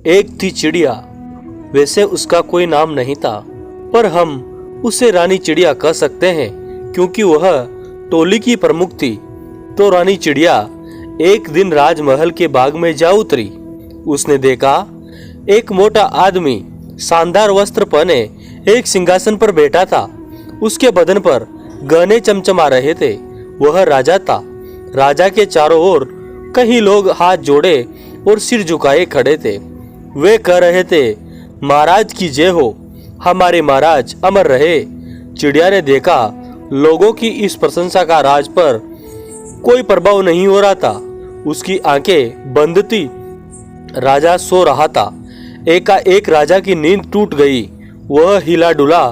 एक थी चिड़िया, वैसे उसका कोई नाम नहीं था, पर हम उसे रानी चिड़िया कह सकते हैं क्योंकि वह टोली की प्रमुख थी। तो रानी चिड़िया एक दिन राजमहल के बाग में जा उतरी। उसने देखा एक मोटा आदमी शानदार वस्त्र पहने एक सिंहासन पर बैठा था। उसके बदन पर गहने चमचमा रहे थे। वह राजा था। राजा के चारों ओर कई लोग हाथ जोड़े और सिर झुकाए खड़े थे। वे कह रहे थे, महाराज की जय हो, हमारे महाराज अमर रहे। चिड़िया ने देखा लोगों की इस प्रशंसा का राज पर कोई प्रभाव नहीं हो रहा था। उसकी आंखें बंद थी। राजा सो रहा था। एकाएक राजा की नींद टूट गई। वह हिला डुला,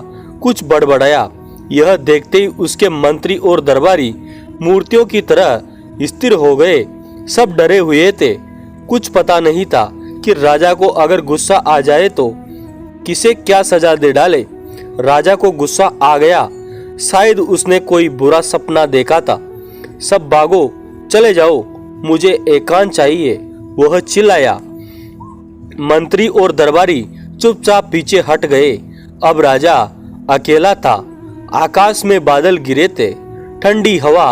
कुछ बड़बड़ाया। यह देखते ही उसके मंत्री और दरबारी मूर्तियों की तरह स्थिर हो गए। सब डरे हुए थे। कुछ पता नहीं था कि राजा को अगर गुस्सा आ जाए तो किसे क्या सजा दे डाले। राजा को गुस्सा आ गया। शायद उसने कोई बुरा सपना देखा था। सब भागो, चले जाओ, मुझे एकांत चाहिए, वह चिल्लाया। मंत्री और दरबारी चुपचाप पीछे हट गए। अब राजा अकेला था। आकाश में बादल गिरे थे। ठंडी हवा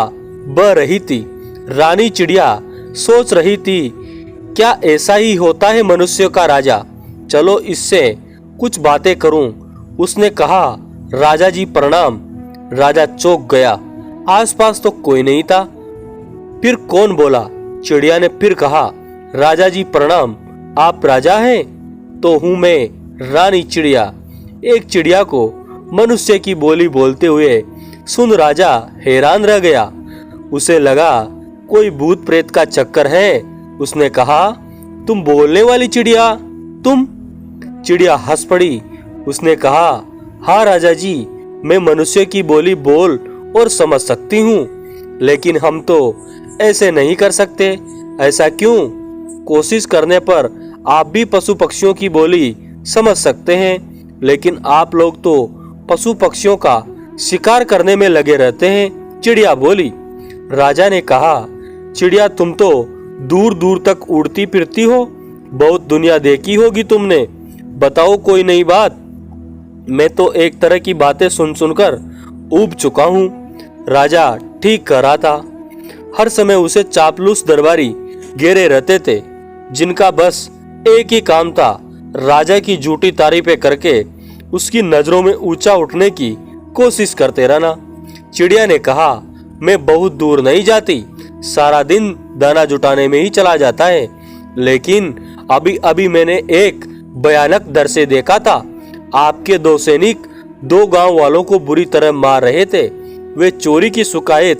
बह रही थी। रानी चिड़िया सोच रही थी, क्या ऐसा ही होता है मनुष्यों का राजा? चलो इससे कुछ बातें करूं। उसने कहा, राजा जी प्रणाम। राजा चौंक गया। आसपास तो कोई नहीं था। फिर कौन बोला? चिड़िया ने फिर कहा, राजा जी प्रणाम। आप राजा हैं? तो हूं मैं, रानी चिड़िया। एक चिड़िया को मनुष्य की बोली बोलते हुए सुन राजा हैरान रह गया। उसे लगा कोई भूत प्रेत का चक्कर है। उसने कहा, तुम बोलने वाली चिड़िया, तुम? चिड़िया हंस पड़ी। उसने कहा, हाँ राजा जी, मैं मनुष्य की बोली बोल और समझ सकती हूँ, लेकिन हम तो ऐसे नहीं कर सकते। ऐसा क्यों? कोशिश करने पर आप भी पशु पक्षियों की बोली समझ सकते हैं, लेकिन आप लोग तो पशु पक्षियों का शिकार करने में लगे रहते हैं। चिड़िया बोली। राजा ने कहा, चिड़िया तुम तो दूर दूर तक उड़ती फिरती हो, बहुत दुनिया देखी होगी तुमने। बताओ कोई नई बात। मैं तो एक तरह की बातें सुन सुनकर ऊब चुका हूँ। राजा ठीक कह रहा था। हर समय उसे चापलूस दरबारी घेरे रहते थे, जिनका बस एक ही काम था, राजा की झूठी तारीफें करके उसकी नजरों में ऊंचा उठने की कोशिश करते रहना। चिड़िया ने कहा, मैं बहुत दूर नहीं जाती, सारा दिन दाना जुटाने में ही चला जाता है, लेकिन अभी अभी मैंने एक भयानक दृश्य देखा था। आपके दो सैनिक दो गांव वालों को बुरी तरह मार रहे थे। वे चोरी की शिकायत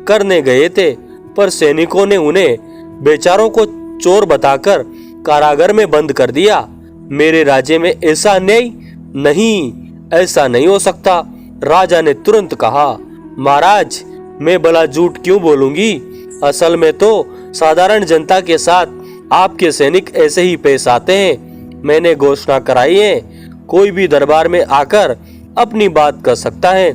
करने गए थे, पर सैनिकों ने उन्हें बेचारों को चोर बताकर कारागार में बंद कर दिया। मेरे राज्य में ऐसा अन्याय नहीं, ऐसा नहीं हो सकता। राजा ने तुरंत कहा, महाराज मैं भला झूठ क्यों बोलूंगी? असल में तो साधारण जनता के साथ आपके सैनिक ऐसे ही पेश आते हैं। मैंने घोषणा कराई है, कोई भी दरबार में आकर अपनी बात कर सकता है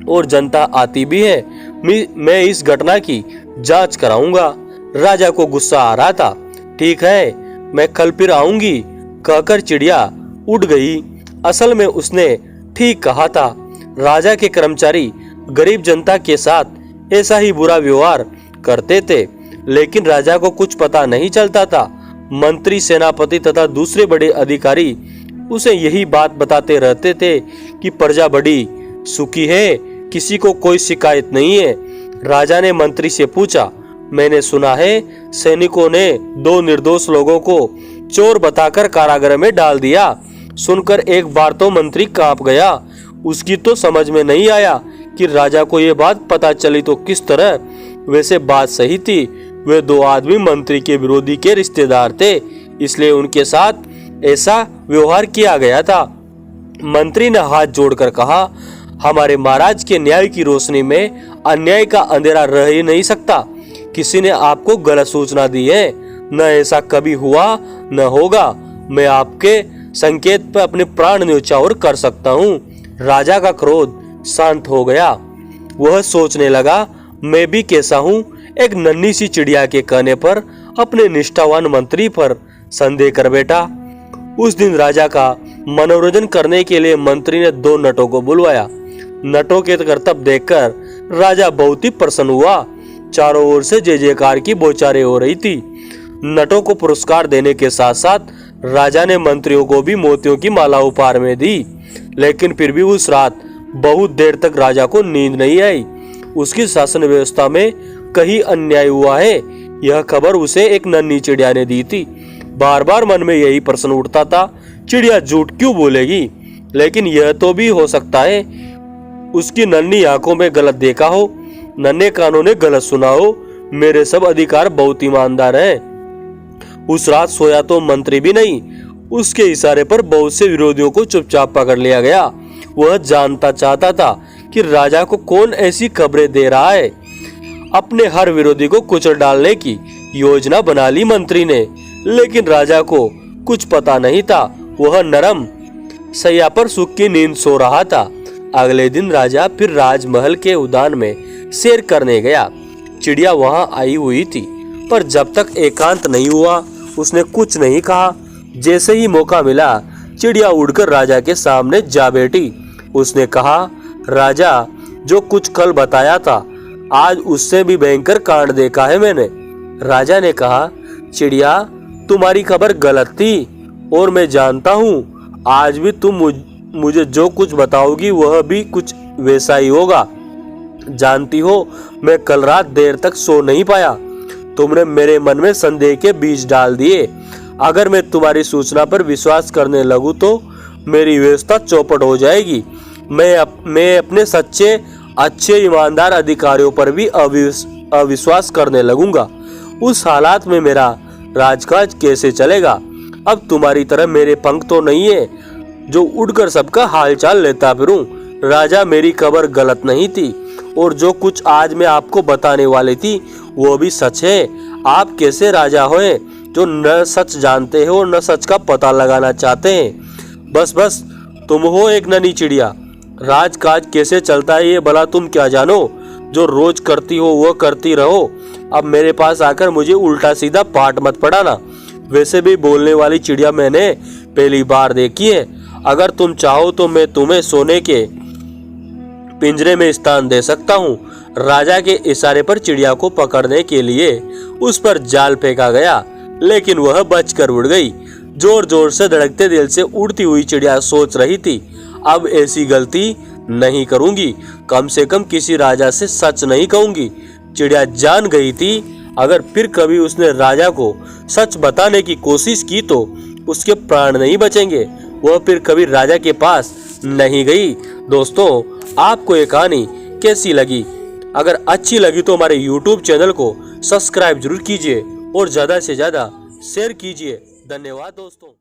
और जनता आती भी है। मैं इस घटना की जांच कराऊंगा। राजा को गुस्सा आ रहा था। ठीक है, मैं कल फिर आऊंगी, कहकर चिड़िया उड़ गई। असल में उसने ठीक कहा था। राजा के कर्मचारी गरीब जनता के साथ ऐसा ही बुरा व्यवहार करते थे, लेकिन राजा को कुछ पता नहीं चलता था। मंत्री, सेनापति तथा दूसरे बड़े अधिकारी उसे यही बात बताते रहते थे कि प्रजा बड़ी सुखी है, किसी को कोई शिकायत नहीं है। राजा ने मंत्री से पूछा, मैंने सुना है सैनिकों ने दो निर्दोष लोगों को चोर बताकर कारागार में डाल दिया। सुनकर एक बार तो मंत्री कांप गया। उसकी तो समझ में नहीं आया कि राजा को ये बात पता चली तो किस तरह। वैसे बात सही थी, वे दो आदमी मंत्री के विरोधी के रिश्तेदार थे, इसलिए उनके साथ ऐसा व्यवहार किया गया था। मंत्री ने हाथ जोड़कर कहा, हमारे महाराज के न्याय की रोशनी में अन्याय का अंधेरा रह ही नहीं सकता। किसी ने आपको गलत सूचना दी है, न ऐसा कभी हुआ न होगा। मैं आपके संकेत पर अपने प्राण न्यौछावर कर सकता हूँ। राजा का क्रोध शांत हो गया। वह सोचने लगा, मैं भी कैसा हूँ। एक नन्ही सी चिड़िया के कहने पर अपने निष्ठावान मंत्री पर संदेह कर बैठा। उस दिन राजा का मनोरंजन करने के लिए मंत्री ने 2 नटों को बुलवाया। नटों के करतब देखकर राजा बहुत ही प्रसन्न हुआ। चारों ओर से जय जयकार की बौछारें हो रही थी। नटों को पुरस्कार देने के साथ साथ राजा ने मंत्रियों को भी मोतियों की माला उपहार में दी। लेकिन फिर भी उस रात बहुत देर तक राजा को नींद नहीं आई। उसकी शासन व्यवस्था में कहीं अन्याय हुआ है, यह खबर उसे एक नन्ही चिड़िया ने दी थी। बार बार मन में यही प्रश्न उठता था, चिड़िया झूठ क्यों बोलेगी? लेकिन यह तो भी हो सकता है उसकी नन्ही आंखों में गलत देखा हो, नन्हे कानों ने गलत सुना हो। मेरे सब अधिकार बहुत ईमानदार हैं। उस रात सोया तो मंत्री भी नहीं। उसके इशारे पर बहुत से विरोधियों को चुपचाप पकड़ लिया गया। वह जानता चाहता था कि राजा को कौन ऐसी खबरें दे रहा है। अपने हर विरोधी को कुचल डालने की योजना बना ली मंत्री ने, लेकिन राजा को कुछ पता नहीं था। वह नरम सैया पर सुख की नींद सो रहा था। अगले दिन राजा फिर राजमहल के उद्यान में सैर करने गया। चिड़िया वहां आई हुई थी, पर जब तक एकांत नहीं हुआ उसने कुछ नहीं कहा। जैसे ही मौका मिला चिड़िया उड़कर राजा के सामने जा बैठी। उसने कहा, राजा, जो कुछ कल बताया था आज उससे भी भयंकर कांड देखा है मैंने। राजा ने कहा, चिड़िया, तुम्हारी खबर गलत थी और मैं जानता हूँ आज भी तुम मुझे जो कुछ बताओगी वह भी कुछ वैसा ही होगा। जानती हो, मैं कल रात देर तक सो नहीं पाया। तुमने मेरे मन में संदेह के बीज डाल दिए। अगर मैं तुम्हारी सूचना पर विश्वास करने लगूं तो मेरी व्यवस्था चौपट हो जाएगी। मैं अपने सच्चे, अच्छे, ईमानदार अधिकारियों पर भी अविश्वास करने लगूंगा। उस हालात में मेरा राजकाज कैसे चलेगा? अब तुम्हारी तरह मेरे पंख तो नहीं है जो उड़कर सबका हालचाल लेता फिरूं। राजा, मेरी खबर गलत नहीं थी और जो कुछ आज मैं आपको बताने वाली थी वो भी सच है। आप कैसे राजा हुए जो न सच जानते हो और न सच का पता लगाना चाहते हैं? बस तुम हो एक नन्ही चिड़िया। राजकाज कैसे चलता है ये भला तुम क्या जानो? जो रोज करती हो वो करती रहो। अब मेरे पास आकर मुझे उल्टा सीधा पाठ मत पढ़ाना। वैसे भी बोलने वाली चिड़िया मैंने पहली बार देखी है। अगर तुम चाहो तो मैं तुम्हें सोने के पिंजरे में स्थान दे सकता हूँ। राजा के इशारे पर चिड़िया को पकड़ने के लिए उस पर जाल फेंका गया, लेकिन वह बचकर उड़ गई। जोर जोर से धड़कते दिल से उड़ती हुई चिड़िया सोच रही थी, अब ऐसी गलती नहीं करूंगी। कम से कम किसी राजा से सच नहीं कहूंगी। चिड़िया जान गई थी अगर फिर कभी उसने राजा को सच बताने की कोशिश की तो उसके प्राण नहीं बचेंगे। वह फिर कभी राजा के पास नहीं गई। दोस्तों, आपको ये कहानी कैसी लगी? अगर अच्छी लगी तो हमारे YouTube चैनल को सब्सक्राइब जरूर कीजिए और ज्यादा से ज्यादा शेयर कीजिए। धन्यवाद दोस्तों।